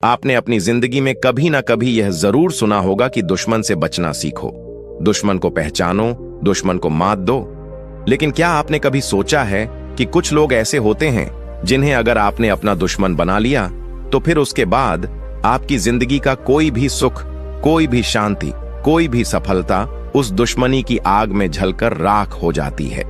आपने अपनी जिंदगी में कभी ना कभी यह जरूर सुना होगा कि दुश्मन से बचना सीखो, दुश्मन को पहचानो, दुश्मन को मात दो। लेकिन क्या आपने कभी सोचा है कि कुछ लोग ऐसे होते हैं जिन्हें अगर आपने अपना दुश्मन बना लिया तो फिर उसके बाद आपकी जिंदगी का कोई भी सुख, कोई भी शांति, कोई भी सफलता उस दुश्मनी की आग में जलकर राख हो जाती है।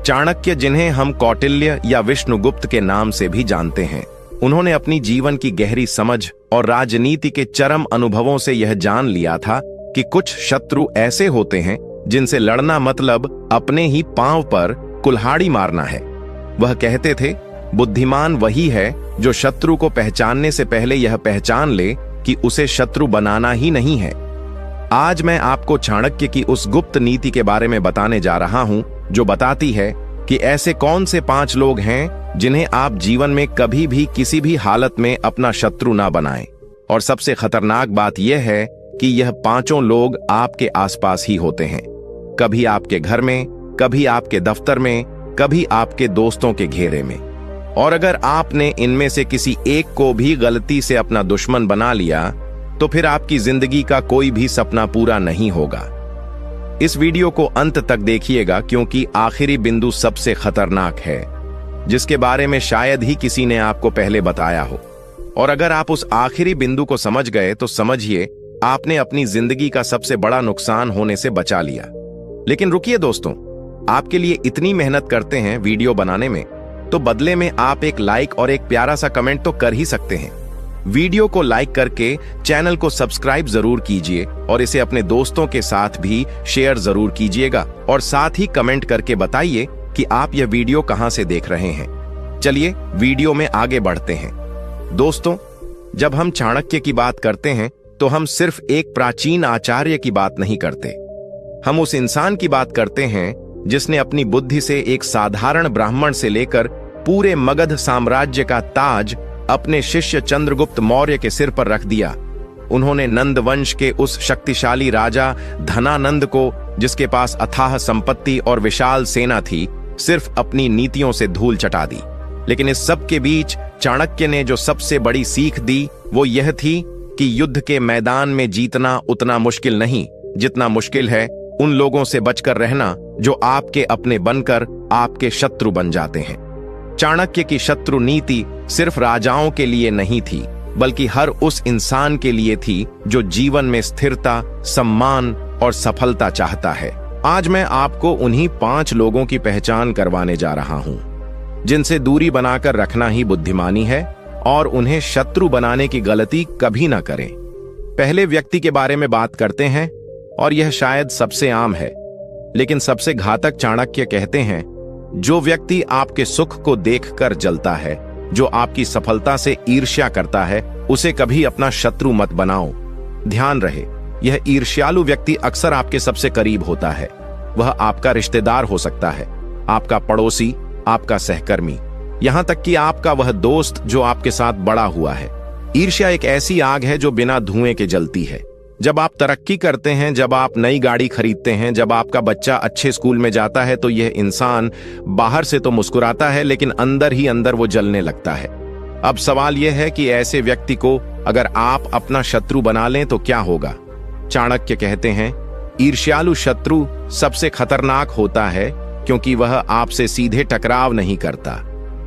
चाणक्य, जिन्हें हम कौटिल्य या विष्णुगुप्त के नाम से भी जानते हैं, उन्होंने अपनी जीवन की गहरी समझ और राजनीति के चरम अनुभवों से यह जान लिया था कि कुछ शत्रु ऐसे होते हैं जिनसे लड़ना मतलब अपने ही पांव पर कुल्हाड़ी मारना है। वह कहते थे, बुद्धिमान वही है जो शत्रु को पहचानने से पहले यह पहचान ले कि उसे शत्रु बनाना ही नहीं है। आज मैं आपको चाणक्य की उस गुप्त नीति के बारे में बताने जा रहा हूं जो बताती है कि ऐसे कौन से 5 लोग हैं जिन्हें आप जीवन में कभी भी किसी भी हालत में अपना शत्रु ना बनाएं। और सबसे खतरनाक बात यह है कि यह 5 लोग आपके आसपास ही होते हैं, कभी आपके घर में, कभी आपके दफ्तर में, कभी आपके दोस्तों के घेरे में। और अगर आपने इनमें से किसी एक को भी गलती से अपना दुश्मन बना लिया तो फिर आपकी जिंदगी का कोई भी सपना पूरा नहीं होगा। इस वीडियो को अंत तक देखिएगा क्योंकि आखिरी बिंदु सबसे खतरनाक है, जिसके बारे में शायद ही किसी ने आपको पहले बताया हो। और अगर आप उस आखिरी बिंदु को समझ गए तो समझिए आपने अपनी जिंदगी का सबसे बड़ा नुकसान होने से बचा लिया। लेकिन रुकिए दोस्तों, आपके लिए इतनी मेहनत करते हैं वीडियो बनाने में, तो बदले में आप एक लाइक और एक प्यारा सा कमेंट तो कर ही सकते हैं। वीडियो को लाइक करके चैनल को सब्सक्राइब जरूर कीजिए और इसे अपने दोस्तों के साथ भी शेयर जरूर कीजिएगा और साथ ही कमेंट करके बताइए कि आप यह वीडियो कहां से देख रहे हैं। चलिए वीडियो में आगे बढ़ते हैं। दोस्तों, जब हम चाणक्य की बात करते हैं तो हम सिर्फ एक प्राचीन आचार्य की बात नहीं करते, हम उस इंसान की बात करते हैं जिसने अपनी बुद्धि से एक साधारण ब्राह्मण से लेकर पूरे मगध साम्राज्य का ताज अपने शिष्य चंद्रगुप्त मौर्य के सिर पर रख दिया। उन्होंने नंद वंश के उस शक्तिशाली राजा धनानंद को, जिसके पास अथाह संपत्ति और विशाल सेना थी, सिर्फ अपनी नीतियों से धूल चटा दी। लेकिन इस सब के बीच चाणक्य ने जो सबसे बड़ी सीख दी वो यह थी कि युद्ध के मैदान में जीतना उतना मुश्किल नहीं जितना मुश्किल है उन लोगों से बचकर रहना जो आपके अपने बनकर आपके शत्रु बन जाते हैं। चाणक्य की शत्रु नीति सिर्फ राजाओं के लिए नहीं थी, बल्कि हर उस इंसान के लिए थी जो जीवन में स्थिरता, सम्मान और सफलता चाहता है। आज मैं आपको उन्हीं 5 लोगों की पहचान करवाने जा रहा हूं जिनसे दूरी बनाकर रखना ही बुद्धिमानी है और उन्हें शत्रु बनाने की गलती कभी ना करें। पहले व्यक्ति के बारे में बात करते हैं और यह शायद सबसे आम है लेकिन सबसे घातक। चाणक्य कहते हैं, जो व्यक्ति आपके सुख को देखकर जलता है, जो आपकी सफलता से ईर्ष्या करता है, उसे कभी अपना शत्रु मत बनाओ। ध्यान रहे, यह ईर्ष्यालु व्यक्ति अक्सर आपके सबसे करीब होता है। वह आपका रिश्तेदार हो सकता है, आपका पड़ोसी, आपका सहकर्मी, यहां तक कि आपका वह दोस्त जो आपके साथ बड़ा हुआ है। ईर्ष्या एक ऐसी आग है जो बिना धुएं के जलती है। जब आप तरक्की करते हैं, जब आप नई गाड़ी खरीदते हैं, जब आपका बच्चा अच्छे स्कूल में जाता है, तो यह इंसान बाहर से तो मुस्कुराता है लेकिन अंदर ही अंदर वो जलने लगता है। अब सवाल यह है कि ऐसे व्यक्ति को अगर आप अपना शत्रु बना लें तो क्या होगा। चाणक्य कहते हैं, ईर्ष्यालु शत्रु सबसे खतरनाक होता है क्योंकि वह आपसे सीधे टकराव नहीं करता।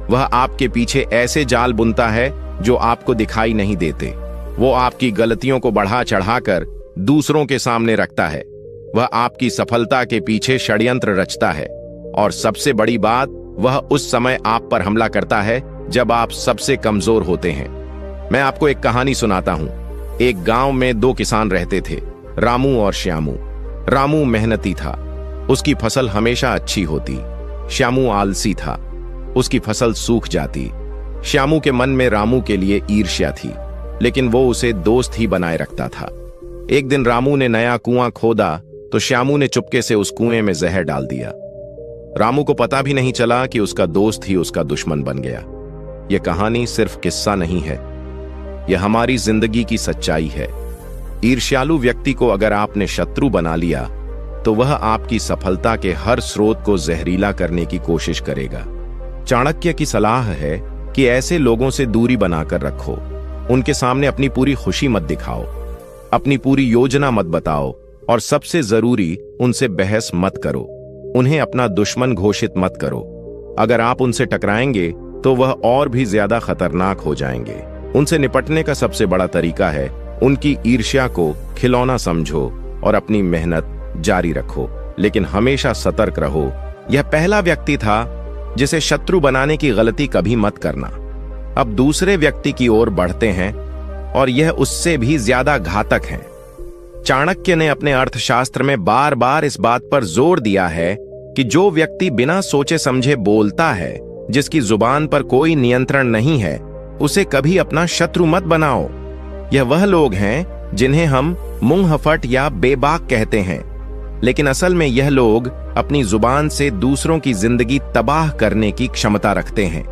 वह आपके पीछे ऐसे जाल बुनता है जो आपको दिखाई नहीं देते। वो आपकी गलतियों को बढ़ा चढ़ाकर दूसरों के सामने रखता है। वह आपकी सफलता के पीछे षड्यंत्र रचता है और सबसे बड़ी बात, वह उस समय आप पर हमला करता है जब आप सबसे कमजोर होते हैं। मैं आपको एक कहानी सुनाता हूं। एक गांव में 2 किसान रहते थे, रामू और श्यामू। रामू मेहनती था, उसकी फसल हमेशा अच्छी होती। श्यामू आलसी था, उसकी फसल सूख जाती। श्यामू के मन में रामू के लिए ईर्ष्या थी, लेकिन वो उसे दोस्त ही बनाए रखता था। एक दिन रामू ने नया कुआं खोदा तो श्यामू ने चुपके से उस कुएं में जहर डाल दिया। रामू को पता भी नहीं चला कि उसका दोस्त ही उसका दुश्मन बन गया। यह कहानी सिर्फ किस्सा नहीं है, यह हमारी जिंदगी की सच्चाई है। ईर्ष्यालु व्यक्ति को अगर आपने शत्रु बना लिया तो वह आपकी सफलता के हर स्रोत को जहरीला करने की कोशिश करेगा। चाणक्य की सलाह है कि ऐसे लोगों से दूरी बनाकर रखो। उनके सामने अपनी पूरी खुशी मत दिखाओ, अपनी पूरी योजना मत बताओ और सबसे जरूरी उनसे बहस मत करो। उन्हें अपना दुश्मन घोषित मत करो। अगर आप उनसे टकराएंगे तो वह और भी ज्यादा खतरनाक हो जाएंगे। उनसे निपटने का सबसे बड़ा तरीका है उनकी ईर्ष्या को खिलौना समझो और अपनी मेहनत जारी रखो, लेकिन हमेशा सतर्क रहो। यह पहला व्यक्ति था जिसे शत्रु बनाने की गलती कभी मत करना। अब दूसरे व्यक्ति की ओर बढ़ते हैं और यह उससे भी ज्यादा घातक है। चाणक्य ने अपने अर्थशास्त्र में बार बार इस बात पर जोर दिया है कि जो व्यक्ति बिना सोचे समझे बोलता है, जिसकी जुबान पर कोई नियंत्रण नहीं है, उसे कभी अपना शत्रु मत बनाओ। यह वह लोग हैं जिन्हें हम मुंहफट या बेबाक कहते हैं, लेकिन असल में यह लोग अपनी जुबान से दूसरों की जिंदगी तबाह करने की क्षमता रखते हैं।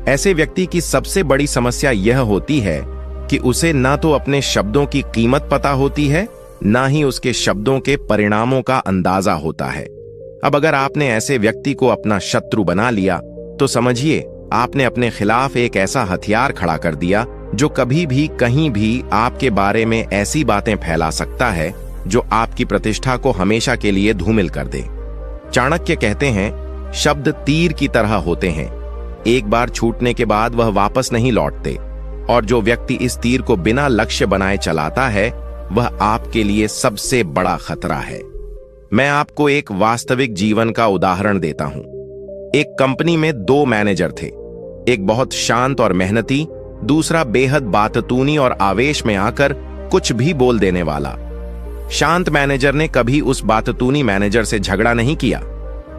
ऐसे व्यक्ति की सबसे बड़ी समस्या यह होती है कि उसे ना तो अपने शब्दों की कीमत पता होती है, ना ही उसके शब्दों के परिणामों का अंदाजा होता है। अब अगर आपने ऐसे व्यक्ति को अपना शत्रु बना लिया तो समझिए आपने अपने खिलाफ एक ऐसा हथियार खड़ा कर दिया जो कभी भी कहीं भी आपके बारे में ऐसी बातें फैला सकता है जो आपकी प्रतिष्ठा को हमेशा के लिए धूमिल कर दे। चाणक्य कहते हैं, शब्द तीर की तरह होते हैं, एक बार छूटने के बाद वह वापस नहीं लौटते, और जो व्यक्ति इस तीर को बिना लक्ष्य बनाए चलाता है वह आपके लिए सबसे बड़ा खतरा है। मैं आपको एक वास्तविक जीवन का उदाहरण देता हूं। एक कंपनी में 2 मैनेजर थे, एक बहुत शांत और मेहनती, दूसरा बेहद बाततूनी और आवेश में आकर कुछ भी बोल देने वाला। शांत मैनेजर ने कभी उस बाततूनी मैनेजर से झगड़ा नहीं किया,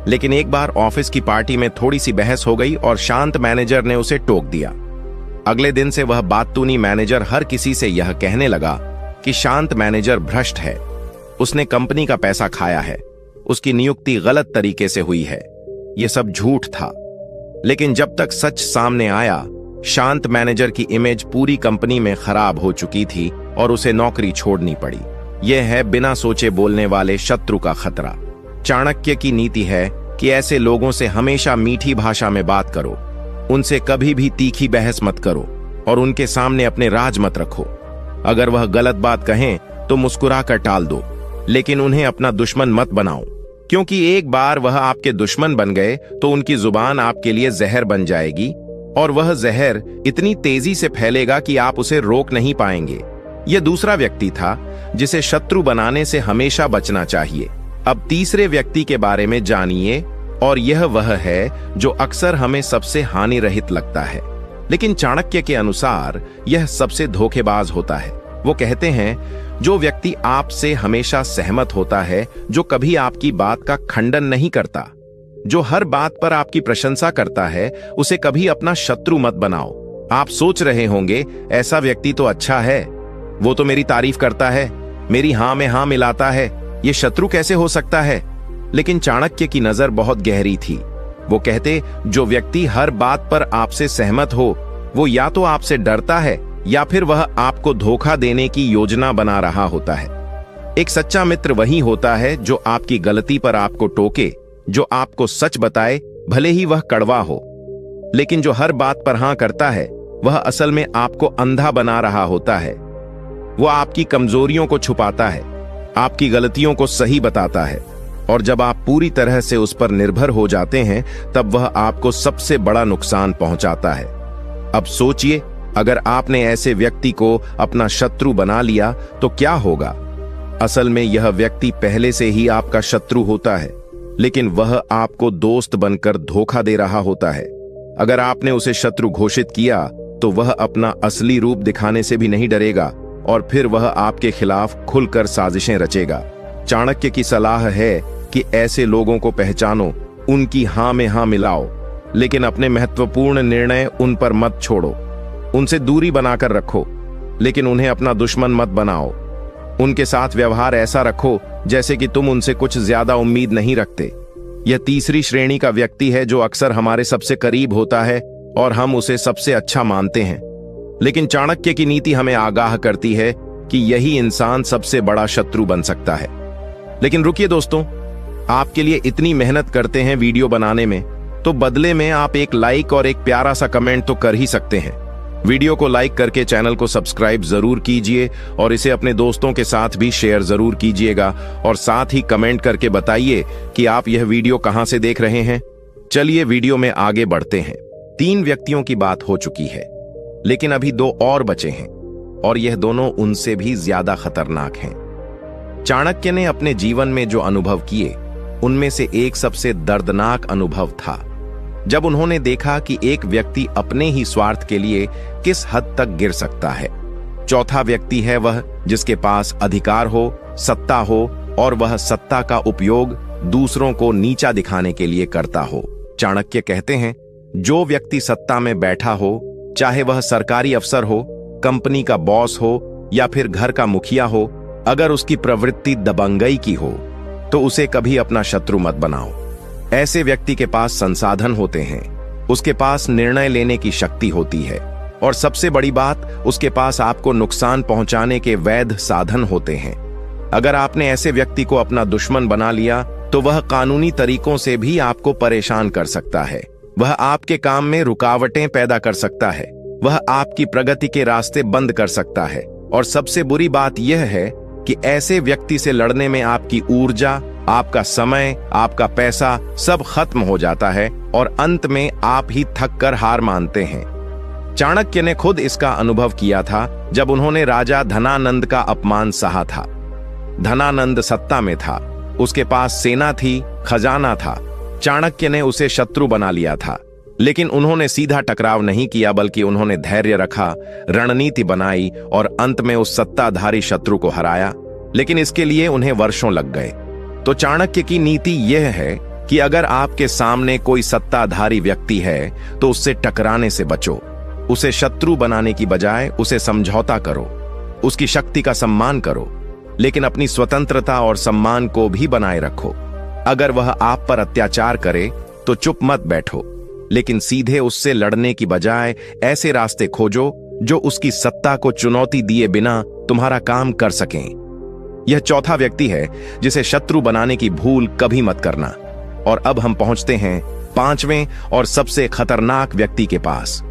लेकिन एक बार ऑफिस की पार्टी में थोड़ी सी बहस हो गई और शांत मैनेजर ने उसे टोक दिया। अगले दिन से वह बाततूनी मैनेजर हर किसी से यह कहने लगा कि शांत मैनेजर भ्रष्ट है, उसने कंपनी का पैसा खाया है, उसकी नियुक्ति गलत तरीके से हुई है। यह सब झूठ था, लेकिन जब तक सच सामने आया, शांत मैनेजर की इमेज पूरी कंपनी में खराब हो चुकी थी और उसे नौकरी छोड़नी पड़ी। यह है बिना सोचे बोलने वाले शत्रु का खतरा। चाणक्य की नीति है कि ऐसे लोगों से हमेशा मीठी भाषा में बात करो, उनसे कभी भी तीखी बहस मत करो और उनके सामने अपने राज मत रखो। अगर वह गलत बात कहें तो मुस्कुराकर टाल दो, लेकिन उन्हें अपना दुश्मन मत बनाओ, क्योंकि एक बार वह आपके दुश्मन बन गए तो उनकी जुबान आपके लिए जहर बन जाएगी और वह जहर इतनी तेजी से फैलेगा कि आप उसे रोक नहीं पाएंगे। यह दूसरा व्यक्ति था जिसे शत्रु बनाने से हमेशा बचना चाहिए। अब तीसरे व्यक्ति के बारे में जानिए, और यह वह है जो अक्सर हमें सबसे हानि रहित लगता है, लेकिन चाणक्य के अनुसार यह सबसे धोखेबाज होता है। वो कहते हैं, जो व्यक्ति आपसे हमेशा सहमत होता है, जो कभी आपकी बात का खंडन नहीं करता, जो हर बात पर आपकी प्रशंसा करता है, उसे कभी अपना शत्रु मत बनाओ। आप सोच रहे होंगे, ऐसा व्यक्ति तो अच्छा है, वो तो मेरी तारीफ करता है, मेरी हां में हां मिलाता है, ये शत्रु कैसे हो सकता है? लेकिन चाणक्य की नजर बहुत गहरी थी। वो कहते, जो व्यक्ति हर बात पर आपसे सहमत हो, वो या तो आपसे डरता है या फिर वह आपको धोखा देने की योजना बना रहा होता है। एक सच्चा मित्र वही होता है जो आपकी गलती पर आपको टोके, जो आपको सच बताए, भले ही वह कड़वा हो। लेकिन जो हर बात पर हां करता है, वह असल में आपको अंधा बना रहा होता है। वो आपकी कमजोरियों को छुपाता है, आपकी गलतियों को सही बताता है, और जब आप पूरी तरह से उस पर निर्भर हो जाते हैं, तब वह आपको सबसे बड़ा नुकसान पहुंचाता है। अब सोचिए, अगर आपने ऐसे व्यक्ति को अपना शत्रु बना लिया तो क्या होगा? असल में यह व्यक्ति पहले से ही आपका शत्रु होता है, लेकिन वह आपको दोस्त बनकर धोखा दे रहा होता है। अगर आपने उसे शत्रु घोषित किया तो वह अपना असली रूप दिखाने से भी नहीं डरेगा और फिर वह आपके खिलाफ खुलकर साजिशें रचेगा। चाणक्य की सलाह है कि ऐसे लोगों को पहचानो, उनकी हां में हां मिलाओ, लेकिन अपने महत्वपूर्ण निर्णय उन पर मत छोड़ो। उनसे दूरी बनाकर रखो, लेकिन उन्हें अपना दुश्मन मत बनाओ। उनके साथ व्यवहार ऐसा रखो जैसे कि तुम उनसे कुछ ज्यादा उम्मीद नहीं रखते। यह तीसरी श्रेणी का व्यक्ति है जो अक्सर हमारे सबसे करीब होता है और हम उसे सबसे अच्छा मानते हैं, लेकिन चाणक्य की नीति हमें आगाह करती है कि यही इंसान सबसे बड़ा शत्रु बन सकता है। लेकिन रुकिए दोस्तों, आपके लिए इतनी मेहनत करते हैं वीडियो बनाने में, तो बदले में आप एक लाइक और एक प्यारा सा कमेंट तो कर ही सकते हैं। वीडियो को लाइक करके चैनल को सब्सक्राइब जरूर कीजिए और इसे अपने दोस्तों के साथ भी शेयर जरूर कीजिएगा और साथ ही कमेंट करके बताइए कि आप यह वीडियो कहां से देख रहे हैं। चलिए वीडियो में आगे बढ़ते हैं। 3 व्यक्तियों की बात हो चुकी है, लेकिन अभी 2 और बचे हैं और यह दोनों उनसे भी ज्यादा खतरनाक हैं। चाणक्य ने अपने जीवन में जो अनुभव किए, उनमें से एक सबसे दर्दनाक अनुभव था जब उन्होंने देखा कि एक व्यक्ति अपने ही स्वार्थ के लिए किस हद तक गिर सकता है। चौथा व्यक्ति है वह जिसके पास अधिकार हो, सत्ता हो और वह सत्ता का उपयोग दूसरों को नीचा दिखाने के लिए करता हो। चाणक्य कहते हैं, जो व्यक्ति सत्ता में बैठा हो, चाहे वह सरकारी अफसर हो, कंपनी का बॉस हो या फिर घर का मुखिया हो, अगर उसकी प्रवृत्ति दबंगई की हो तो उसे कभी अपना शत्रु मत बनाओ। ऐसे व्यक्ति के पास संसाधन होते हैं, उसके पास निर्णय लेने की शक्ति होती है और सबसे बड़ी बात, उसके पास आपको नुकसान पहुंचाने के वैध साधन होते हैं। अगर आपने ऐसे व्यक्ति को अपना दुश्मन बना लिया तो वह कानूनी तरीकों से भी आपको परेशान कर सकता है। वह आपके काम में रुकावटें पैदा कर सकता है, वह आपकी प्रगति के रास्ते बंद कर सकता है और सबसे बुरी बात यह है कि ऐसे व्यक्ति से लड़ने में आपकी ऊर्जा, आपका समय, आपका पैसा सब खत्म हो जाता है और अंत में आप ही थक कर हार मानते हैं। चाणक्य ने खुद इसका अनुभव किया था जब उन्होंने राजा धनानंद का अपमान सहा था। धनानंद सत्ता में था, उसके पास सेना थी, खजाना था। चाणक्य ने उसे शत्रु बना लिया था, लेकिन उन्होंने सीधा टकराव नहीं किया, बल्कि उन्होंने धैर्य रखा, रणनीति बनाई और अंत में उस सत्ताधारी शत्रु को हराया। लेकिन इसके लिए उन्हें वर्षों लग गए। तो चाणक्य की नीति यह है कि अगर आपके सामने कोई सत्ताधारी व्यक्ति है तो उससे टकराने से बचो। उसे शत्रु बनाने की बजाय उसे समझौता करो, उसकी शक्ति का सम्मान करो, लेकिन अपनी स्वतंत्रता और सम्मान को भी बनाए रखो। अगर वह आप पर अत्याचार करे तो चुप मत बैठो, लेकिन सीधे उससे लड़ने की बजाय ऐसे रास्ते खोजो जो उसकी सत्ता को चुनौती दिए बिना तुम्हारा काम कर सकें। यह चौथा व्यक्ति है जिसे शत्रु बनाने की भूल कभी मत करना। और अब हम पहुंचते हैं 5वें और सबसे खतरनाक व्यक्ति के पास।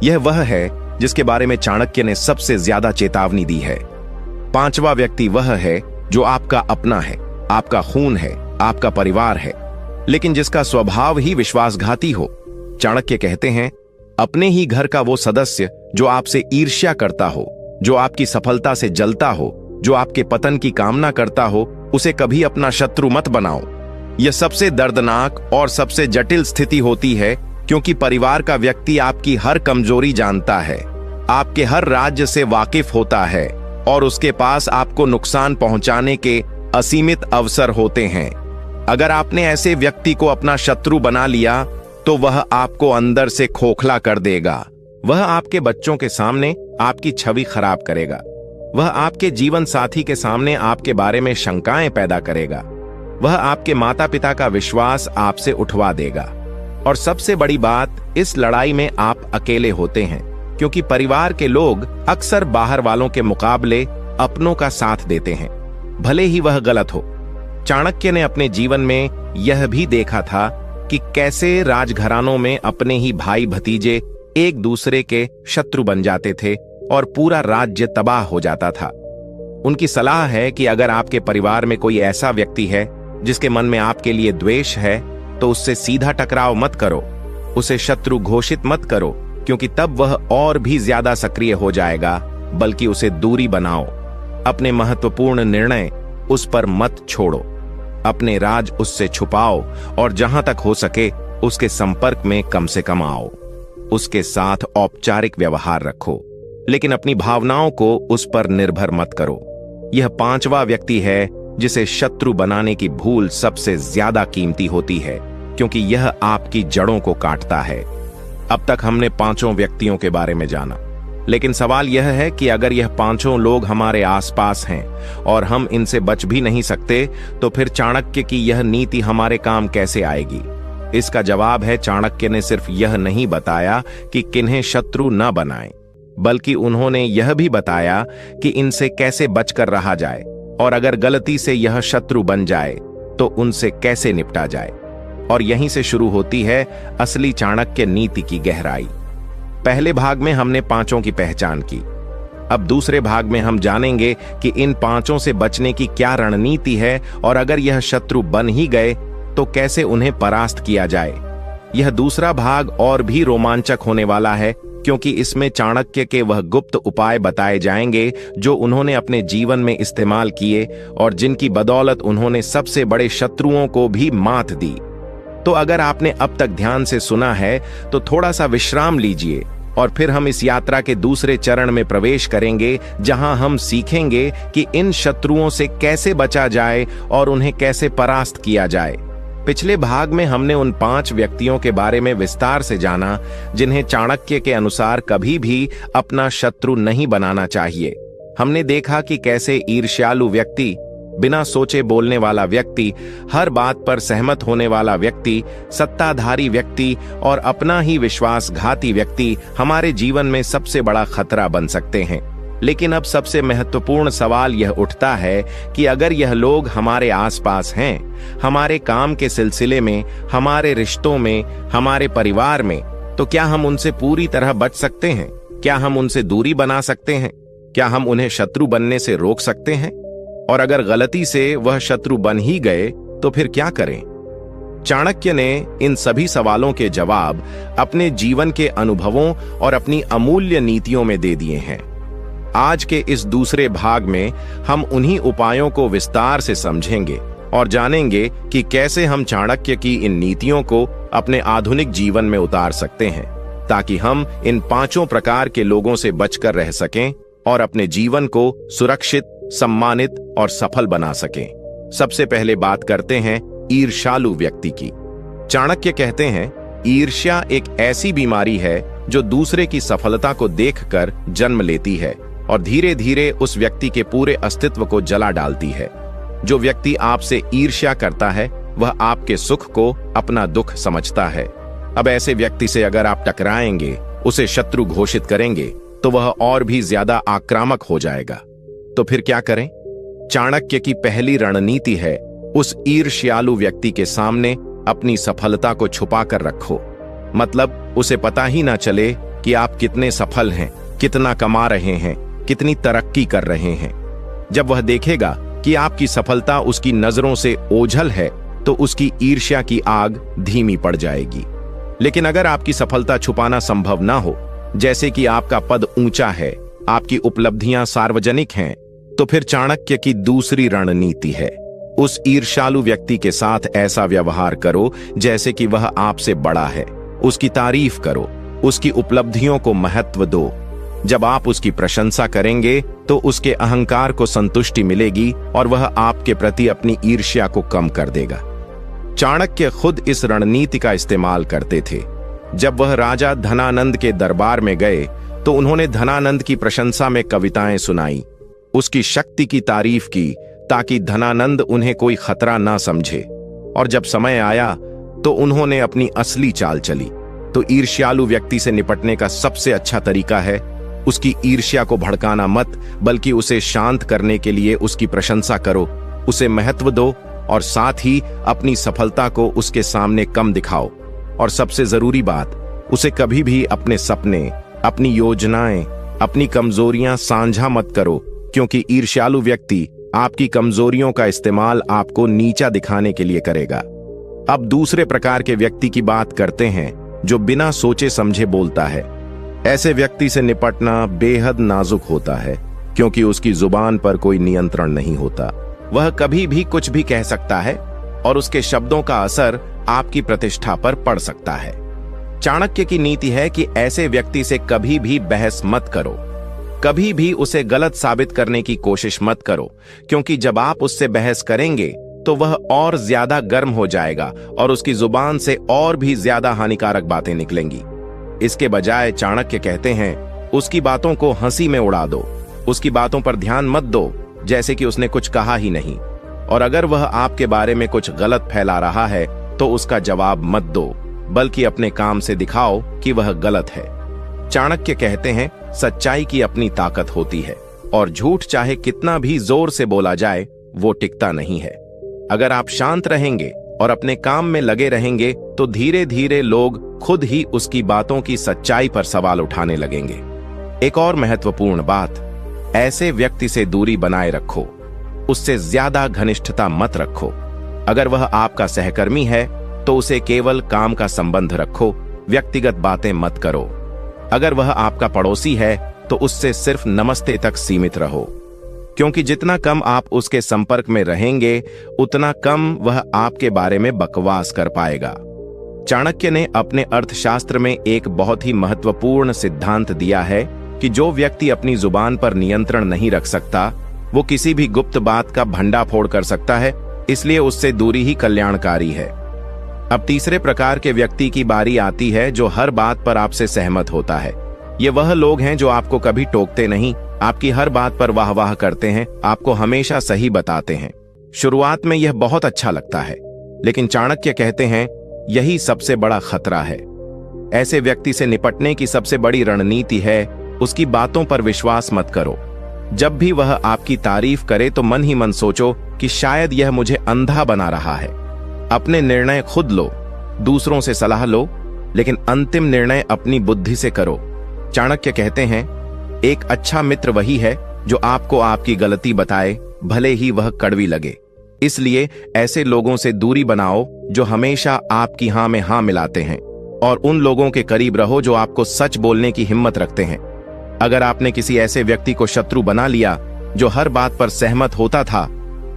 यह वह है जिसके बारे में चाणक्य ने सबसे ज्यादा चेतावनी दी है। 5वां व्यक्ति वह है जो आपका अपना है, आपका खून है, आपका परिवार है, लेकिन जिसका स्वभाव ही विश्वासघाती हो। चाणक्य कहते हैं, अपने ही घर का वो सदस्य जो आपसे ईर्ष्या करता हो, जो आपकी सफलता से जलता हो, जो आपके पतन की कामना करता हो, उसे कभी अपना शत्रु मत बनाओ। यह सबसे दर्दनाक और सबसे जटिल स्थिति होती है, क्योंकि परिवार का व्यक्ति आपकी हर कमजोरी जानता है, आपके हर राज्य से वाकिफ होता है और उसके पास आपको नुकसान पहुंचाने के असीमित अवसर होते हैं। अगर आपने ऐसे व्यक्ति को अपना शत्रु बना लिया तो वह आपको अंदर से खोखला कर देगा। वह आपके बच्चों के सामने आपकी छवि खराब करेगा। वह आपके जीवन साथी के सामने आपके बारे में शंकाएं पैदा करेगा। वह आपके माता पिता का विश्वास आपसे उठवा देगा। और सबसे बड़ी बात, इस लड़ाई में आप अकेले होते हैं, क्योंकि परिवार के लोग अक्सर बाहर वालों के मुकाबले अपनों का साथ देते हैं, भले ही वह गलत हो। चाणक्य ने अपने जीवन में यह भी देखा था कि कैसे राजघरानों में अपने ही भाई भतीजे एक दूसरे के शत्रु बन जाते थे और पूरा राज्य तबाह हो जाता था। उनकी सलाह है कि अगर आपके परिवार में कोई ऐसा व्यक्ति है जिसके मन में आपके लिए द्वेष है, तो उससे सीधा टकराव मत करो, उसे शत्रु घोषित मत करो, क्योंकि तब वह और भी ज्यादा सक्रिय हो जाएगा, बल्कि उसे दूरी बनाओ। अपने महत्वपूर्ण निर्णय उस पर मत छोड़ो, अपने राज उससे छुपाओ और जहां तक हो सके उसके संपर्क में कम से कम आओ। उसके साथ औपचारिक व्यवहार रखो, लेकिन अपनी भावनाओं को उस पर निर्भर मत करो। यह 5वां व्यक्ति है जिसे शत्रु बनाने की भूल सबसे ज्यादा कीमती होती है, क्योंकि यह आपकी जड़ों को काटता है। अब तक हमने 5 व्यक्तियों के बारे में जाना, लेकिन सवाल यह है कि अगर यह 5 लोग हमारे आसपास हैं और हम इनसे बच भी नहीं सकते, तो फिर चाणक्य की यह नीति हमारे काम कैसे आएगी? इसका जवाब है, चाणक्य ने सिर्फ यह नहीं बताया कि किन्हें शत्रु न बनाएं, बल्कि उन्होंने यह भी बताया कि इनसे कैसे बचकर रहा जाए, और अगर गलती से यह शत्रु बन जाए तो उनसे कैसे निपटा जाए। और यहीं से शुरू होती है असली चाणक्य नीति की गहराई। पहले भाग में हमने पांचों की पहचान की। अब दूसरे भाग में हम जानेंगे कि इन पांचों से बचने की क्या रणनीति है और अगर यह शत्रु बन ही गए तो कैसे उन्हें परास्त किया जाए। यह दूसरा भाग और भी रोमांचक होने वाला है क्योंकि इसमें चाणक्य के वह गुप्त उपाय बताए जाएंगे जो उन्होंने अपने जीवन में इस्तेमाल किए और जिनकी बदौलत उन्होंने सबसे बड़े शत्रुओं को भी मात दी। तो अगर आपने अब तक ध्यान से सुना है तो थोड़ा सा विश्राम लीजिए और फिर हम इस यात्रा के दूसरे चरण में प्रवेश करेंगे जहां हम सीखेंगे कि इन शत्रुओं से कैसे बचा जाए और उन्हें कैसे परास्त किया जाए। पिछले भाग में हमने उन 5 व्यक्तियों के बारे में विस्तार से जाना जिन्हें चाणक्य के अनुसार कभी भी अपना शत्रु नहीं बनाना चाहिए। हमने देखा कि कैसे ईर्ष्यालु व्यक्ति, बिना सोचे बोलने वाला व्यक्ति, हर बात पर सहमत होने वाला व्यक्ति, सत्ताधारी व्यक्ति और अपना ही विश्वासघाती व्यक्ति हमारे जीवन में सबसे बड़ा खतरा बन सकते हैं। लेकिन अब सबसे महत्वपूर्ण सवाल यह उठता है कि अगर यह लोग हमारे आसपास हैं, हमारे काम के सिलसिले में, हमारे रिश्तों में, हमारे परिवार में, तो क्या हम उनसे पूरी तरह बच सकते हैं? क्या हम उनसे दूरी बना सकते हैं? क्या हम उन्हें शत्रु बनने से रोक सकते हैं? और अगर गलती से वह शत्रु बन ही गए तो फिर क्या करें? चाणक्य ने इन सभी सवालों के जवाब अपने जीवन के अनुभवों और अपनी अमूल्य नीतियों में दे दिए हैं। आज के इस दूसरे भाग में हम उन्हीं उपायों को विस्तार से समझेंगे और जानेंगे कि कैसे हम चाणक्य की इन नीतियों को अपने आधुनिक जीवन में उतार सकते हैं ताकि हम इन 5 प्रकार के लोगों से बचकर रह सकें और अपने जीवन को सुरक्षित, सम्मानित और सफल बना सकें। सबसे पहले बात करते हैं ईर्ष्यालु व्यक्ति की। चाणक्य कहते हैं, ईर्ष्या एक ऐसी बीमारी है जो दूसरे की सफलता को देखकर जन्म लेती है और धीरे धीरे उस व्यक्ति के पूरे अस्तित्व को जला डालती है। जो व्यक्ति आपसे ईर्ष्या करता है वह आपके सुख को अपना दुख समझता है। अब ऐसे व्यक्ति से अगर आप टकराएंगे, उसे शत्रु घोषित करेंगे तो वह और भी ज्यादा आक्रामक हो जाएगा। तो फिर क्या करें? चाणक्य की पहली रणनीति है, उस ईर्ष्यालु व्यक्ति के सामने अपनी सफलता को छुपा कर रखो। मतलब उसे पता ही ना चले कि आप कितने सफल हैं, कितना कमा रहे हैं, कितनी तरक्की कर रहे हैं। जब वह देखेगा कि आपकी सफलता उसकी नजरों से ओझल है तो उसकी ईर्ष्या की आग धीमी पड़ जाएगी। लेकिन अगर आपकी सफलता छुपाना संभव ना हो, जैसे कि आपका पद ऊंचा है, आपकी उपलब्धियां सार्वजनिक हैं, तो फिर चाणक्य की दूसरी रणनीति है, उस ईर्ष्यालु व्यक्ति के साथ ऐसा व्यवहार करो जैसे कि वह आपसे बड़ा है। उसकी तारीफ करो, उसकी उपलब्धियों को महत्व दो। जब आप उसकी प्रशंसा करेंगे तो उसके अहंकार को संतुष्टि मिलेगी और वह आपके प्रति अपनी ईर्ष्या को कम कर देगा। चाणक्य खुद इस रणनीति का इस्तेमाल करते थे। जब वह राजा धनानंद के दरबार में गए तो उन्होंने धनानंद की प्रशंसा में कविताएं सुनाई, उसकी शक्ति की तारीफ की ताकि धनानंद उन्हें कोई खतरा ना समझे। और जब समय आया तो उन्होंने अपनी असली चाल चली। तो ईर्ष्यालु व्यक्ति से निपटने का सबसे अच्छा तरीका है उसकी ईर्ष्या को भड़काना मत, बल्कि उसे शांत करने के लिए उसकी प्रशंसा करो, उसे महत्व दो और साथ ही अपनी सफलता को उसके सामने कम दिखाओ। और सबसे जरूरी बात, उसे कभी भी अपने सपने, अपनी योजनाएं, अपनी कमजोरियां साझा मत करो, क्योंकि ईर्ष्यालु व्यक्ति आपकी कमजोरियों का इस्तेमाल आपको नीचा दिखाने के लिए करेगा। अब दूसरे प्रकार के व्यक्ति की बात करते हैं जो बिना सोचे समझे बोलता है। ऐसे व्यक्ति से निपटना बेहद नाजुक होता है क्योंकि उसकी जुबान पर कोई नियंत्रण नहीं होता। वह कभी भी कुछ भी कह सकता है और उसके शब्दों का असर आपकी प्रतिष्ठा पर पड़ सकता है। चाणक्य की नीति है कि ऐसे व्यक्ति से कभी भी बहस मत करो, कभी भी उसे गलत साबित करने की कोशिश मत करो, क्योंकि जब आप उससे बहस करेंगे तो वह और ज्यादा गर्म हो जाएगा और उसकी जुबान से और भी ज्यादा हानिकारक बातें निकलेंगी। इसके बजाय चाणक्य कहते हैं, उसकी बातों को हंसी में उड़ा दो, उसकी बातों पर ध्यान मत दो जैसे कि उसने कुछ कहा ही नहीं। और अगर वह आपके बारे में कुछ गलत फैला रहा है तो उसका जवाब मत दो, बल्कि अपने काम से दिखाओ कि वह गलत है। चाणक्य कहते हैं, सच्चाई की अपनी ताकत होती है और झूठ चाहे कितना भी जोर से बोला जाए वो टिकता नहीं है। अगर आप शांत रहेंगे और अपने काम में लगे रहेंगे तो धीरे धीरे लोग खुद ही उसकी बातों की सच्चाई पर सवाल उठाने लगेंगे। एक और महत्वपूर्ण बात, ऐसे व्यक्ति से दूरी बनाए रखो, उससे ज्यादा घनिष्ठता मत रखो। अगर वह आपका सहकर्मी है तो उसे केवल काम का संबंध रखो, व्यक्तिगत बातें मत करो। अगर वह आपका पड़ोसी है तो उससे सिर्फ नमस्ते तक सीमित रहो, क्योंकि जितना कम आप उसके संपर्क में रहेंगे उतना कम वह आपके बारे में बकवास कर पाएगा। चाणक्य ने अपने अर्थशास्त्र में एक बहुत ही महत्वपूर्ण सिद्धांत दिया है कि जो व्यक्ति अपनी जुबान पर नियंत्रण नहीं रख सकता वो किसी भी गुप्त बात का भंडाफोड़ कर सकता है, इसलिए उससे दूरी ही कल्याणकारी है। अब तीसरे प्रकार के व्यक्ति की बारी आती है जो हर बात पर आपसे सहमत होता है। ये वह लोग हैं जो आपको कभी टोकते नहीं, आपकी हर बात पर वाह वाह करते हैं, आपको हमेशा सही बताते हैं। शुरुआत में यह बहुत अच्छा लगता है, लेकिन चाणक्य कहते हैं यही सबसे बड़ा खतरा है। ऐसे व्यक्ति से निपटने की सबसे बड़ी रणनीति है उसकी बातों पर विश्वास मत करो। जब भी वह आपकी तारीफ करे तो मन ही मन सोचो कि शायद यह मुझे अंधा बना रहा है। अपने निर्णय खुद लो, दूसरों से सलाह लो, लेकिन अंतिम निर्णय अपनी बुद्धि से करो। चाणक्य कहते हैं एक अच्छा मित्र वही है जो आपको आपकी गलती बताए, भले ही वह कड़वी लगे। इसलिए ऐसे लोगों से दूरी बनाओ जो हमेशा आपकी हां में हां मिलाते हैं, और उन लोगों के करीब रहो जो आपको सच बोलने की हिम्मत रखते हैं। अगर आपने किसी ऐसे व्यक्ति को शत्रु बना लिया जो हर बात पर सहमत होता था,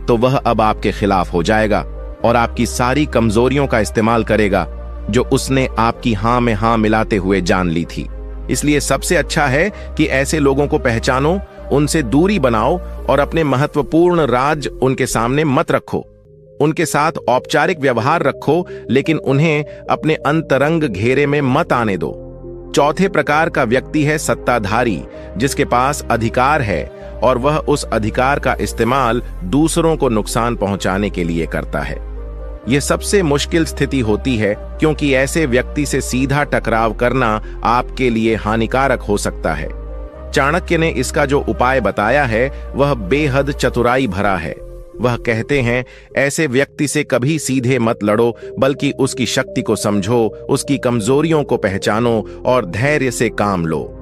तो वह अब आपके खिलाफ हो जाएगा और आपकी सारी कमजोरियों का इस्तेमाल करेगा जो उसने आपकी हां में हां मिलाते हुए जान ली थी। इसलिए सबसे अच्छा है कि ऐसे लोगों को पहचानो, उनसे दूरी बनाओ और अपने महत्वपूर्ण राज उनके सामने मत रखो। उनके साथ औपचारिक व्यवहार रखो, लेकिन उन्हें अपने अंतरंग घेरे में मत आने दो। चौथे प्रकार का व्यक्ति है सत्ताधारी, जिसके पास अधिकार है और वह उस अधिकार का इस्तेमाल दूसरों को नुकसान पहुंचाने के लिए करता है। यह सबसे मुश्किल स्थिति होती है, क्योंकि ऐसे व्यक्ति से सीधा टकराव करना आपके लिए हानिकारक हो सकता है। चाणक्य ने इसका जो उपाय बताया है वह बेहद चतुराई भरा है। वह कहते हैं ऐसे व्यक्ति से कभी सीधे मत लड़ो, बल्कि उसकी शक्ति को समझो, उसकी कमजोरियों को पहचानो और धैर्य से काम लो।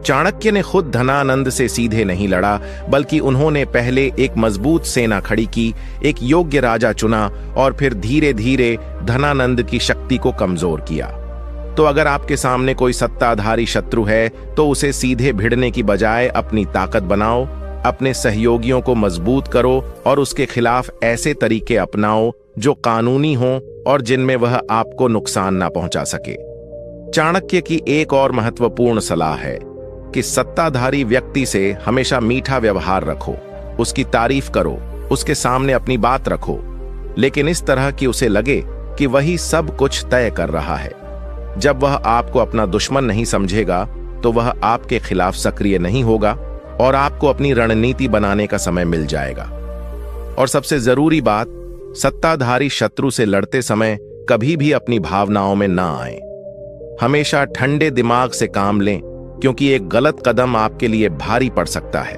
चाणक्य ने खुद धनानंद से सीधे नहीं लड़ा, बल्कि उन्होंने पहले एक मजबूत सेना खड़ी की, एक योग्य राजा चुना और फिर धीरे धीरे धनानंद की शक्ति को कमजोर किया। तो अगर आपके सामने कोई सत्ताधारी शत्रु है तो उसे सीधे भिड़ने की बजाय अपनी ताकत बनाओ, अपने सहयोगियों को मजबूत करो और उसके खिलाफ ऐसे तरीके अपनाओ जो कानूनी हों और जिनमें वह आपको नुकसान ना पहुंचा सके। चाणक्य की एक और महत्वपूर्ण सलाह है कि सत्ताधारी व्यक्ति से हमेशा मीठा व्यवहार रखो, उसकी तारीफ करो, उसके सामने अपनी बात रखो, लेकिन इस तरह कि उसे लगे कि वही सब कुछ तय कर रहा है। जब वह आपको अपना दुश्मन नहीं समझेगा तो वह आपके खिलाफ सक्रिय नहीं होगा और आपको अपनी रणनीति बनाने का समय मिल जाएगा। और सबसे जरूरी बात, सत्ताधारी शत्रु से लड़ते समय कभी भी अपनी भावनाओं में ना आए। हमेशा ठंडे दिमाग से काम लें, क्योंकि एक गलत कदम आपके लिए भारी पड़ सकता है।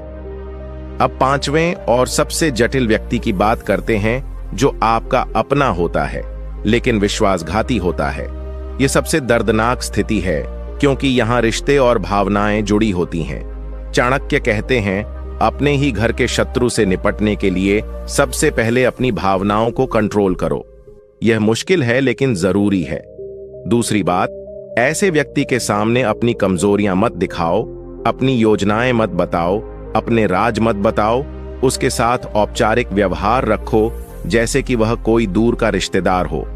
अब पांचवें और सबसे जटिल व्यक्ति की बात करते हैं, जो आपका अपना होता है लेकिन विश्वासघाती होता है। यह सबसे दर्दनाक स्थिति है, क्योंकि यहां रिश्ते और भावनाएं जुड़ी होती हैं। चाणक्य कहते हैं अपने ही घर के शत्रु से निपटने के लिए सबसे पहले अपनी भावनाओं को कंट्रोल करो। यह मुश्किल है लेकिन जरूरी है। दूसरी बात, ऐसे व्यक्ति के सामने अपनी कमजोरियां मत दिखाओ, अपनी योजनाएं मत बताओ, अपने राज मत बताओ। उसके साथ औपचारिक व्यवहार रखो, जैसे कि वह कोई दूर का रिश्तेदार हो।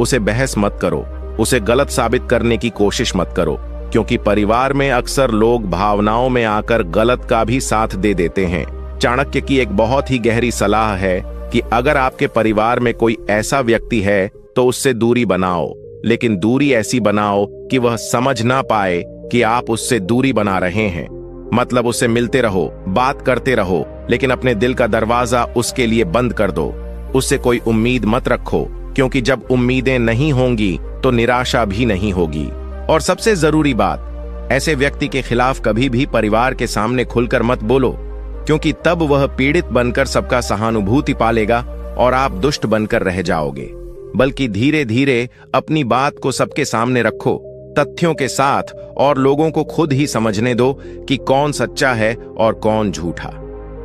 उसे बहस मत करो, उसे गलत साबित करने की कोशिश मत करो, क्योंकि परिवार में अक्सर लोग भावनाओं में आकर गलत का भी साथ दे देते हैं। चाणक्य की एक बहुत ही गहरी सलाह है कि अगर आपके परिवार में कोई ऐसा व्यक्ति है तो उससे दूरी बनाओ, लेकिन दूरी ऐसी बनाओ कि वह समझ ना पाए कि आप उससे दूरी बना रहे हैं। मतलब उससे मिलते रहो, बात करते रहो, लेकिन अपने दिल का दरवाजा उसके लिए बंद कर दो। उससे कोई उम्मीद मत रखो, क्योंकि जब उम्मीदें नहीं होंगी तो निराशा भी नहीं होगी। और सबसे जरूरी बात, ऐसे व्यक्ति के खिलाफ कभी भी परिवार के सामने खुलकर मत बोलो, क्योंकि तब वह पीड़ित बनकर सबका सहानुभूति पालेगा और आप दुष्ट बनकर रह जाओगे। बल्कि धीरे धीरे अपनी बात को सबके सामने रखो, तथ्यों के साथ और लोगों को खुद ही समझने दो कि कौन सच्चा है और कौन झूठा।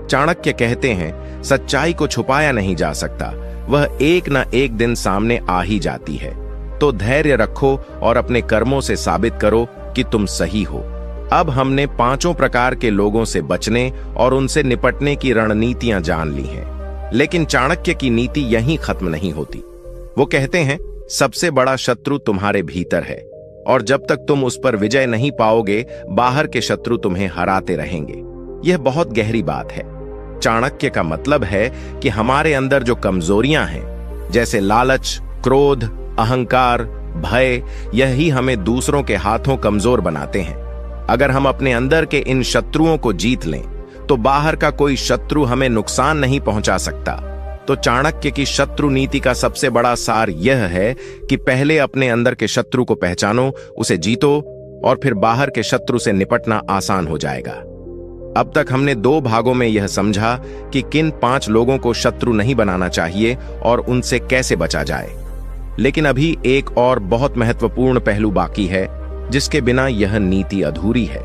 चाणक्य कहते हैं, सच्चाई को छुपाया नहीं जा सकता, वह एक न एक दिन सामने आ ही जाती है। तो धैर्य रखो और अपने कर्मों से साबित करो कि तुम सही हो। अब हमने पांचों प्रकार के लोगों से बचने और उनसे निपटने की रणनीतियां जान ली हैं। लेकिन चाणक्य की नीति यहीं खत्म नहीं होती। वो कहते हैं, सबसे बड़ा शत्रु तुम्हारे भीतर है और जब तक तुम उस पर विजय नहीं पाओगे, बाहर के शत्रु तुम्हें हराते रहेंगे। यह बहुत गहरी बात है। चाणक्य का मतलब है कि हमारे अंदर जो कमजोरियां हैं, जैसे लालच, क्रोध, अहंकार, भय, यही हमें दूसरों के हाथों कमजोर बनाते हैं। अगर हम अपने अंदर के इन शत्रुओं को जीत लें, तो बाहर का कोई शत्रु हमें नुकसान नहीं पहुंचा सकता। तो चाणक्य की शत्रु नीति का सबसे बड़ा सार यह है कि पहले अपने अंदर के शत्रु को पहचानो, उसे जीतो और फिर बाहर के शत्रु से निपटना आसान हो जाएगा। अब तक हमने 2 भागों में यह समझा कि किन 5 लोगों को शत्रु नहीं बनाना चाहिए और उनसे कैसे बचा जाए। लेकिन अभी एक और बहुत महत्वपूर्ण पहलू बाकी है, जिसके बिना यह नीति अधूरी है।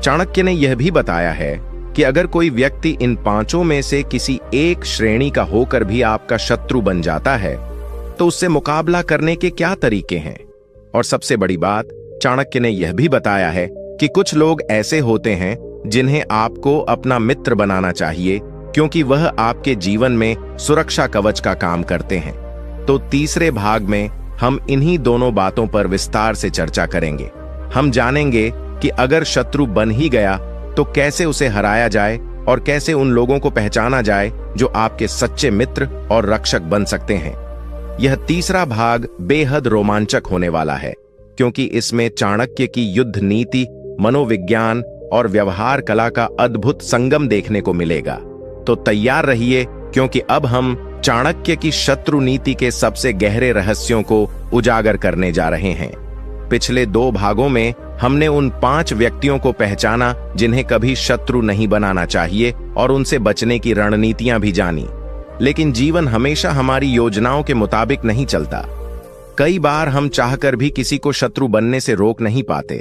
चाणक्य ने यह भी बताया है कि अगर कोई व्यक्ति इन 5 में से किसी एक श्रेणी का होकर भी आपका शत्रु बन जाता है, तो उससे मुकाबला करने के क्या तरीके हैं। और सबसे बड़ी बात, चाणक्य ने यह भी बताया है कि कुछ लोग ऐसे होते हैं जिन्हें आपको अपना मित्र बनाना चाहिए, क्योंकि वह आपके जीवन में सुरक्षा कवच का काम करते हैं। तो तीसरे भाग में हम इन्हीं दोनों बातों पर विस्तार से चर्चा करेंगे। हम जानेंगे कि अगर शत्रु बन ही गया तो कैसे उसे हराया जाए और कैसे उन लोगों को पहचाना जाए जो आपके सच्चे मित्र और रक्षक बन सकते हैं। यह तीसरा भाग बेहद रोमांचक होने वाला है, क्योंकि इसमें चाणक्य की युद्ध नीति, मनोविज्ञान और व्यवहार कला का अद्भुत संगम देखने को मिलेगा। तो तैयार रहिए, क्योंकि अब हम चाणक्य की शत्रु नीति के सबसे गहरे रहस्यों को उजागर करने जा रहे हैं। पिछले 2 भागों में हमने उन 5 व्यक्तियों को पहचाना जिन्हें कभी शत्रु नहीं बनाना चाहिए और उनसे बचने की रणनीतियां भी जानी। लेकिन जीवन हमेशा हमारी योजनाओं के मुताबिक नहीं चलता। कई बार हम चाहकर भी किसी को शत्रु बनने से रोक नहीं पाते।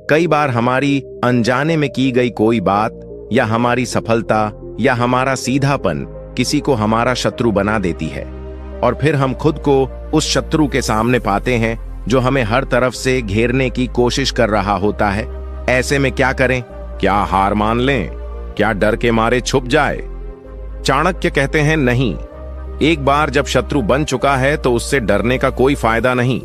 कई बार हमारी अनजाने में की गई कोई बात या हमारी सफलता या हमारा सीधापन किसी को हमारा शत्रु बना देती है, और फिर हम खुद को उस शत्रु के सामने पाते हैं जो हमें हर तरफ से घेरने की कोशिश कर रहा होता है। ऐसे में क्या करें? क्या हार मान लें? क्या डर के मारे छुप जाए? चाणक्य कहते हैं, नहीं। एक बार जब शत्रु बन चुका है तो उससे डरने का कोई फायदा नहीं।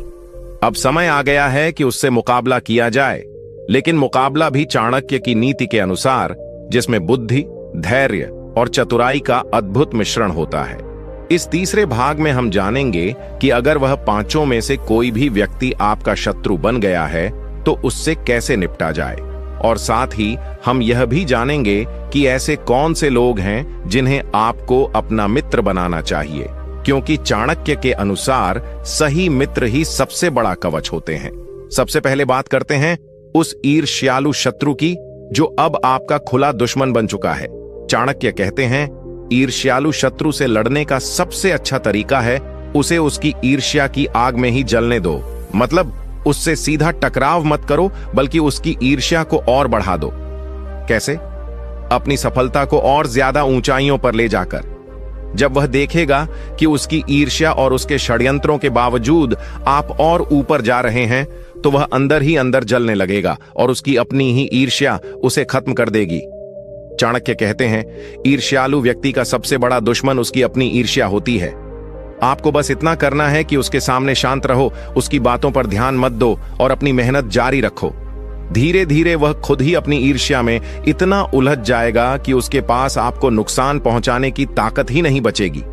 अब समय आ गया है कि उससे मुकाबला किया जाए, लेकिन मुकाबला भी चाणक्य की नीति के अनुसार, जिसमें बुद्धि, धैर्य और चतुराई का अद्भुत मिश्रण होता है। इस तीसरे भाग में हम जानेंगे कि अगर वह 5 में से कोई भी व्यक्ति आपका शत्रु बन गया है तो उससे कैसे निपटा जाए, और साथ ही हम यह भी जानेंगे कि ऐसे कौन से लोग हैं जिन्हें आपको अपना मित्र बनाना चाहिए, क्योंकि चाणक्य के अनुसार सही मित्र ही सबसे बड़ा कवच होते हैं। सबसे पहले बात करते हैं उस ईर्ष्यालु शत्रु की जो अब आपका खुला दुश्मन बन चुका है। चाणक्य कहते हैं, ईर्ष्यालु शत्रु से लड़ने का सबसे अच्छा तरीका है उसे उसकी ईर्ष्या की आग में ही जलने दो। मतलब उससे सीधा टकराव मत करो, बल्कि उसकी ईर्ष्या को और बढ़ा दो। कैसे? अपनी सफलता को और ज्यादा ऊंचाइयों पर ले जाकर। जब वह देखेगा कि उसकी ईर्ष्या और उसके षड्यंत्रों के बावजूद आप और ऊपर जा रहे हैं, तो वह अंदर ही अंदर जलने लगेगा और उसकी अपनी ही ईर्ष्या उसे खत्म कर देगी। चाणक्य कहते हैं, ईर्ष्यालु व्यक्ति का सबसे बड़ा दुश्मन उसकी अपनी ईर्ष्या होती है। आपको बस इतना करना है कि उसके सामने शांत रहो, उसकी बातों पर ध्यान मत दो और अपनी मेहनत जारी रखो। धीरे धीरे वह खुद ही अपनी ईर्ष्या में इतना उलझ जाएगा कि उसके पास आपको नुकसान पहुंचाने की ताकत ही नहीं बचेगी।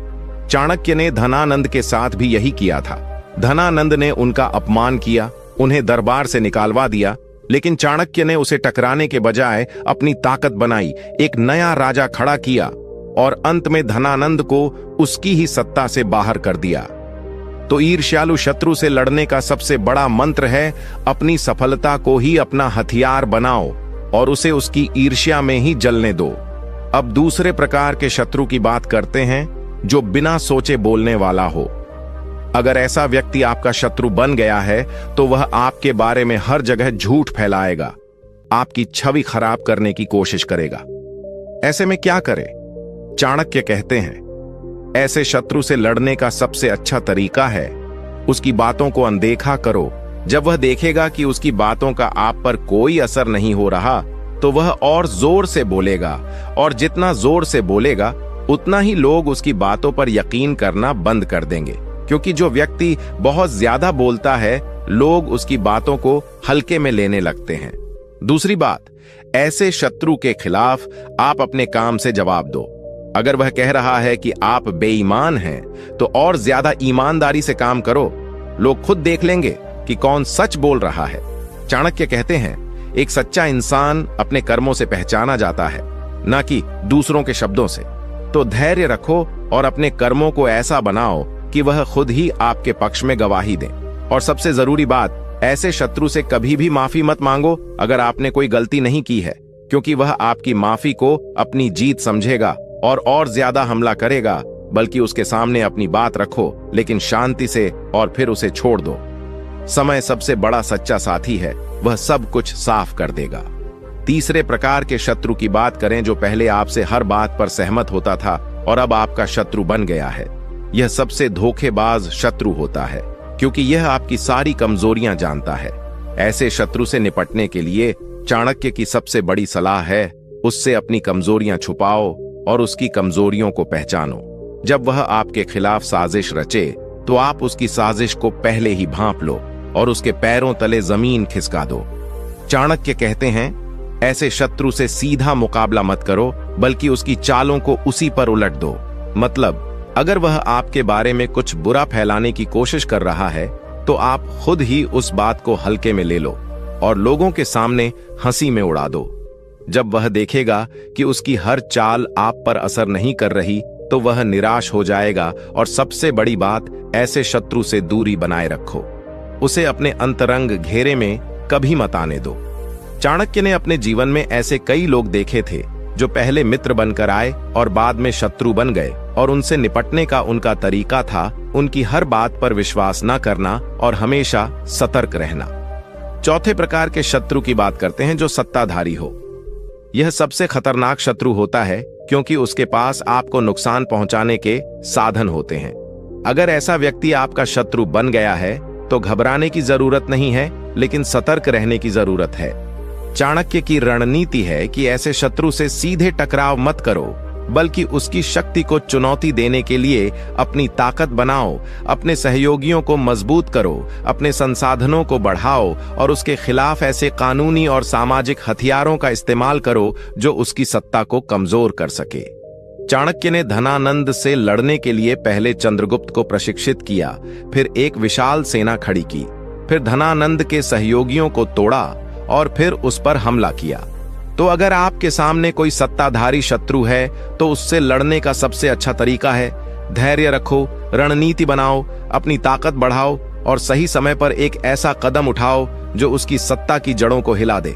चाणक्य ने धनानंद के साथ भी यही किया था। धनानंद ने उनका अपमान किया, उन्हें दरबार से निकालवा दिया, लेकिन चाणक्य ने उसे टकराने के बजाय अपनी ताकत बनाई, एक नया राजा खड़ा किया और अंत में धनानंद को उसकी ही सत्ता से बाहर कर दिया। तो ईर्ष्यालु शत्रु से लड़ने का सबसे बड़ा मंत्र है, अपनी सफलता को ही अपना हथियार बनाओ और उसे उसकी ईर्ष्या में ही जलने दो। अब दूसरे प्रकार के शत्रु की बात करते हैं, जो बिना सोचे बोलने वाला हो। अगर ऐसा व्यक्ति आपका शत्रु बन गया है तो वह आपके बारे में हर जगह झूठ फैलाएगा, आपकी छवि खराब करने की कोशिश करेगा। ऐसे में क्या करें? चाणक्य कहते हैं, ऐसे शत्रु से लड़ने का सबसे अच्छा तरीका है उसकी बातों को अनदेखा करो। जब वह देखेगा कि उसकी बातों का आप पर कोई असर नहीं हो रहा तो वह और जोर से बोलेगा, और जितना जोर से बोलेगा उतना ही लोग उसकी बातों पर यकीन करना बंद कर देंगे, क्योंकि जो व्यक्ति बहुत ज्यादा बोलता है लोग उसकी बातों को हल्के में लेने लगते हैं। दूसरी बात, ऐसे शत्रु के खिलाफ आप अपने काम से जवाब दो। अगर वह कह रहा है कि आप बेईमान हैं तो और ज्यादा ईमानदारी से काम करो, लोग खुद देख लेंगे कि कौन सच बोल रहा है। चाणक्य कहते हैं, एक सच्चा इंसान अपने कर्मों से पहचाना जाता है, न कि दूसरों के शब्दों से। तो धैर्य रखो और अपने कर्मों को ऐसा बनाओ कि वह खुद ही आपके पक्ष में गवाही दें। और सबसे जरूरी बात, ऐसे शत्रु से कभी भी माफी मत मांगो अगर आपने कोई गलती नहीं की है, क्योंकि वह आपकी माफी को अपनी जीत समझेगा और ज्यादा हमला करेगा। बल्कि उसके सामने अपनी बात रखो, लेकिन शांति से, और फिर उसे छोड़ दो। समय सबसे बड़ा सच्चा साथी है, वह सब कुछ साफ कर देगा। तीसरे प्रकार के शत्रु की बात करें, जो पहले आपसे हर बात पर सहमत होता था और अब आपका शत्रु बन गया है। यह सबसे धोखेबाज शत्रु होता है, क्योंकि यह आपकी सारी कमजोरियां जानता है। ऐसे शत्रु से निपटने के लिए चाणक्य की सबसे बड़ी सलाह है, उससे अपनी कमजोरियां छुपाओ और उसकी कमजोरियों को पहचानो। जब वह आपके खिलाफ साजिश रचे तो आप उसकी साजिश को पहले ही भांप लो और उसके पैरों तले जमीन खिसका दो। चाणक्य कहते हैं, ऐसे शत्रु से सीधा मुकाबला मत करो, बल्कि उसकी चालों को उसी पर उलट दो। मतलब, अगर वह आपके बारे में कुछ बुरा फैलाने की कोशिश कर रहा है तो आप खुद ही उस बात को हल्के में ले लो और लोगों के सामने हंसी में उड़ा दो। जब वह देखेगा कि उसकी हर चाल आप पर असर नहीं कर रही तो वह निराश हो जाएगा। और सबसे बड़ी बात, ऐसे शत्रु से दूरी बनाए रखो, उसे अपने अंतरंग घेरे में कभी मत आने दो। चाणक्य ने अपने जीवन में ऐसे कई लोग देखे थे जो पहले मित्र बनकर आए और बाद में शत्रु बन गए, और उनसे निपटने का उनका तरीका था उनकी हर बात पर विश्वास न करना और हमेशा सतर्क रहना। चौथे प्रकार के शत्रु की बात करते हैं, जो सत्ताधारी हो। यह सबसे खतरनाक शत्रु होता है, क्योंकि उसके पास आपको नुकसान पहुंचाने के साधन होते हैं। अगर ऐसा व्यक्ति आपका शत्रु बन गया है तो घबराने की जरूरत नहीं है, लेकिन सतर्क रहने की जरूरत है। चाणक्य की रणनीति है कि ऐसे शत्रु से सीधे टकराव मत करो, बल्कि उसकी शक्ति को चुनौती देने के लिए अपनी ताकत बनाओ, अपने सहयोगियों को मजबूत करो, अपने संसाधनों को बढ़ाओ और उसके खिलाफ ऐसे कानूनी और सामाजिक हथियारों का इस्तेमाल करो जो उसकी सत्ता को कमजोर कर सके। चाणक्य ने धनानंद से लड़ने के लिए पहले चंद्रगुप्त को प्रशिक्षित किया, फिर एक विशाल सेना खड़ी की, फिर धनानंद के सहयोगियों को तोड़ा और फिर उस पर हमला किया। तो अगर आपके सामने कोई सत्ताधारी शत्रु है तो उससे लड़ने का सबसे अच्छा तरीका है, धैर्य रखो, रणनीति बनाओ, अपनी ताकत बढ़ाओ और सही समय पर एक ऐसा कदम उठाओ जो उसकी सत्ता की जड़ों को हिला दे।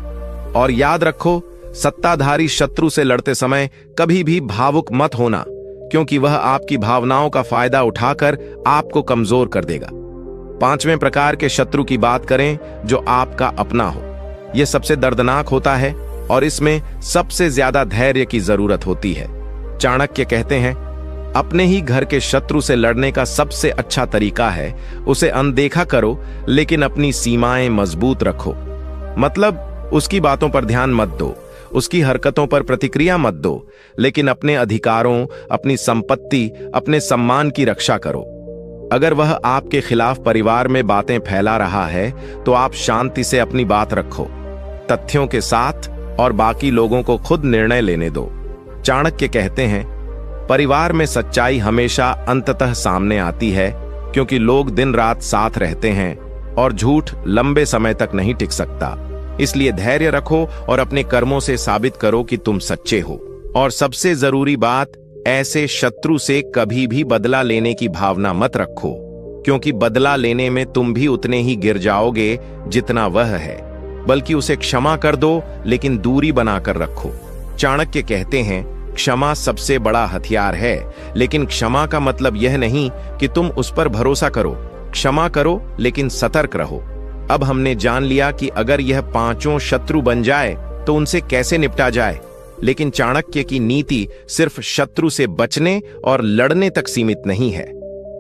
और याद रखो, सत्ताधारी शत्रु से लड़ते समय कभी भी भावुक मत होना, क्योंकि वह आपकी भावनाओं का फायदा उठाकर आपको कमजोर कर देगा। पांचवें प्रकार के शत्रु की बात करें, जो आपका अपना हो। यह सबसे दर्दनाक होता है और इसमें सबसे ज्यादा धैर्य की जरूरत होती है। चाणक्य कहते हैं, अपने ही घर के शत्रु से लड़ने का सबसे अच्छा तरीका है उसे अनदेखा करो, लेकिन अपनी सीमाएं मजबूत रखो। मतलब, उसकी बातों पर ध्यान मत दो, उसकी हरकतों पर प्रतिक्रिया मत दो, लेकिन अपने अधिकारों, अपनी संपत्ति, अपने सम्मान की रक्षा करो। अगर वह आपके खिलाफ परिवार में बातें फैला रहा है तो आप शांति से अपनी बात रखो, तथ्यों के साथ, और बाकी लोगों को खुद निर्णय लेने दो। चाणक्य कहते हैं, परिवार में सच्चाई हमेशा अंततः सामने आती है, क्योंकि लोग दिन रात साथ रहते हैं और झूठ लंबे समय तक नहीं टिक सकता। इसलिए धैर्य रखो और अपने कर्मों से साबित करो कि तुम सच्चे हो। और सबसे जरूरी बात, ऐसे शत्रु से कभी भी बदला लेने की भावना मत रखो, क्योंकि बदला लेने में तुम भी उतने ही गिर जाओगे जितना वह है। बल्कि उसे क्षमा कर दो, लेकिन दूरी बनाकर रखो। चाणक्य कहते हैं, क्षमा सबसे बड़ा हथियार है, लेकिन क्षमा का मतलब यह नहीं कि तुम उस पर भरोसा करो। क्षमा करो लेकिन सतर्क रहो। अब हमने जान लिया कि अगर यह पांचों शत्रु बन जाए तो उनसे कैसे निपटा जाए। लेकिन चाणक्य की नीति सिर्फ शत्रु से बचने और लड़ने तक सीमित नहीं है।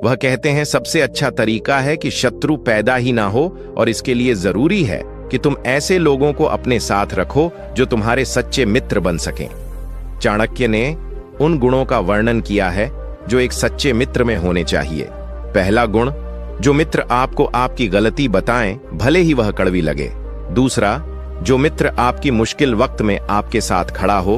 वह कहते हैं सबसे अच्छा तरीका है कि शत्रु पैदा ही ना हो, और इसके लिए जरूरी है कि तुम ऐसे लोगों को अपने साथ रखो जो तुम्हारे सच्चे मित्र बन सकें। चाणक्य ने उन गुणों का वर्णन किया है जो एक सच्चे मित्र में होने चाहिए। पहला गुण, जो मित्र आपको आपकी गलती बताएं भले ही वह कड़वी लगे। दूसरा, जो मित्र आपकी मुश्किल वक्त में आपके साथ खड़ा हो।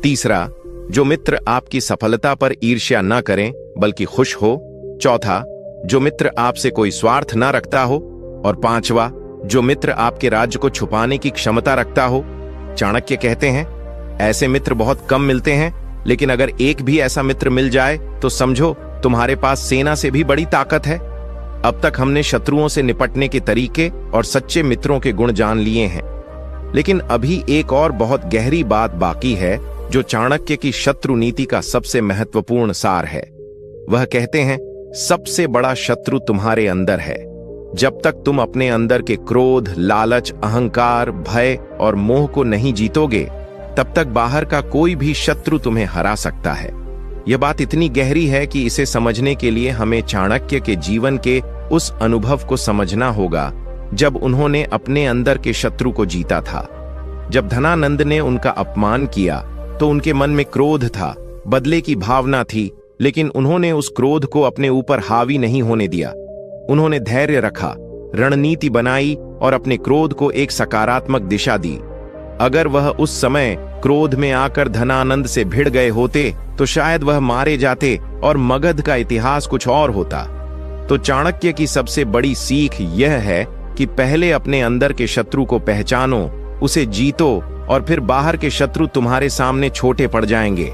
तीसरा, जो मित्र आपकी सफलता पर ईर्ष्या न करें बल्कि खुश हो। चौथा, जो मित्र आपसे कोई स्वार्थ ना रखता हो। और पांचवा, जो मित्र आपके राज्य को छुपाने की क्षमता रखता हो। चाणक्य कहते हैं ऐसे मित्र बहुत कम मिलते हैं, लेकिन अगर एक भी ऐसा मित्र मिल जाए तो समझो तुम्हारे पास सेना से भी बड़ी ताकत है। अब तक हमने शत्रुओं से निपटने के तरीके और सच्चे मित्रों के गुण जान लिए हैं, लेकिन अभी एक और बहुत गहरी बात बाकी है जो चाणक्य की शत्रु नीति का सबसे महत्वपूर्ण सार है। वह कहते हैं सबसे बड़ा शत्रु तुम्हारे अंदर है। जब तक तुम अपने अंदर के क्रोध, लालच, अहंकार, भय और मोह को नहीं जीतोगे, तब तक बाहर का कोई भी शत्रु तुम्हें हरा सकता है। यह बात इतनी गहरी है कि इसे समझने के लिए हमें चाणक्य के जीवन के उस अनुभव को समझना होगा जब उन्होंने अपने अंदर के शत्रु को जीता था। जब धनानंद ने उनका अपमान किया तो उनके मन में क्रोध था, बदले की भावना थी, लेकिन उन्होंने उस क्रोध को अपने ऊपर हावी नहीं होने दिया। उन्होंने धैर्य रखा, रणनीति बनाई और अपने क्रोध को एक सकारात्मक दिशा दी। अगर वह उस समय क्रोध में आकर धनानंद से भिड़ गए होते तो शायद वह मारे जाते और मगध का इतिहास कुछ और होता। तो चाणक्य की सबसे बड़ी सीख यह है कि पहले अपने अंदर के शत्रु को पहचानो, उसे जीतो, और फिर बाहर के शत्रु तुम्हारे सामने छोटे पड़ जाएंगे।